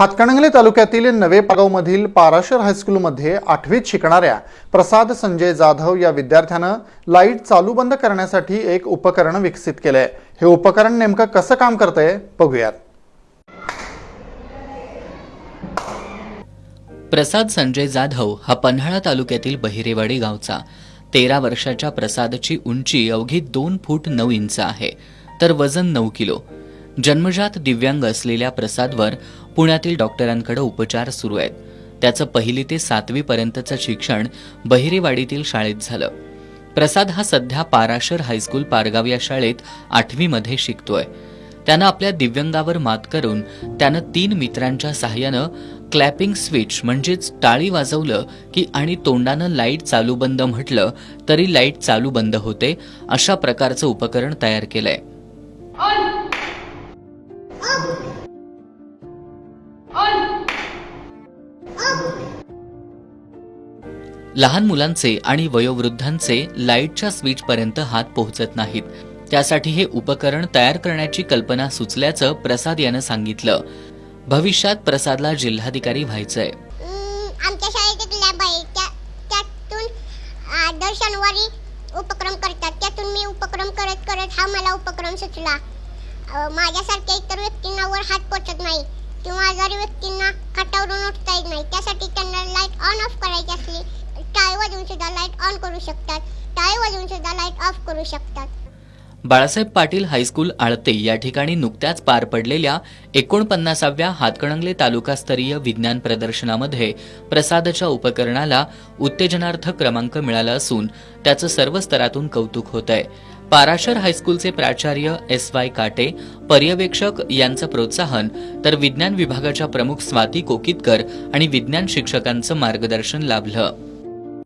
हातकणंगले तालुक्यातील नवे पागावमधील पाराशर हायस्कूलमध्ये 8वीत शिकणाऱ्या प्रसाद संजय जाधव या विद्यार्थ्यानं लाईट चालू बंद करण्यासाठी एक उपकरण विकसित केलंय। हे उपकरण नेमकं कसं काम करतंय बघूयात। प्रसाद संजय जाधव हा पन्हाळा तालुक्यातील बहिरेवाडी गावचा 13 वर्षाच्या प्रसादची उंची अवघी 2 फूट 9 इंच आहे, तर वजन 9 किलो। जन्मजात दिव्यांग असलेल्या प्रसादवर पुण्यातील डॉक्टरांकडे उपचार सुरू आहेत। त्याचं 1ली ते 7वी पर्यंतचं शिक्षण बहिरेवाडीतील शाळेत झालं। प्रसाद हा सध्या पाराशर हायस्कूल पारगाव या शाळेत 8वी मध्ये शिकतोय। त्यानं आपल्या दिव्यांगावर मात करून त्यानं 3 मित्रांच्या सहाय्यानं क्लॅपिंग स्विच म्हणजेच टाळी वाजवलं की आणि तोंडानं लाईट चालू बंद म्हटलं तरी लाईट चालू बंद होते, अशा प्रकारचं उपकरण तयार केलंय। लहान मुलांचे आणि वयोवृद्धांचे लाईटच्या स्विच पर्यंत हात पोहोचत नाहीत, त्यासाठी हे उपकरण तयार करण्याची कल्पना सुचल्याचं प्रसाद यानं सांगितलं। भविष्यात प्रसादला जिल्हाधिकारी व्हायचंय। आमच्या शाळेत एक लॅब आहे, त्यातून दर शनिवारी उपक्रम करतात। त्यातून मी उपक्रम करत करत हा मला उपक्रम सुचला। माझ्यासारख्या इतर व्यक्तींना वर हात पोहोचत नाही किंवा आजारी व्यक्तींना खाटावरून उठता येत नाही, त्यासाठी त्यांना लाईट ऑन ऑफ करायची असली टाळी वाजवून सुद्धा लाईट ऑन करू शकतात, टाळी वाजवून सुद्धा लाईट ऑफ करू शकतात। बाळासाहेब पाटील हायस्कूल आळते या ठिकाणी नुकत्याच पार पडलेल्या 49व्या हातकणंगले तालुकास्तरीय विज्ञान प्रदर्शनामध्ये प्रसादच्या उपकरणाला उत्तेजनार्थ क्रमांक मिळाला असून त्याचं सर्व स्तरातून कौतुक होतंय। पाराशर हायस्कूलचे प्राचार्य SY काटे, पर्यवेक्षक यांचं प्रोत्साहन, तर विज्ञान विभागाच्या प्रमुख स्वाती कोकितकर आणि विज्ञान शिक्षकांचं मार्गदर्शन लाभलं।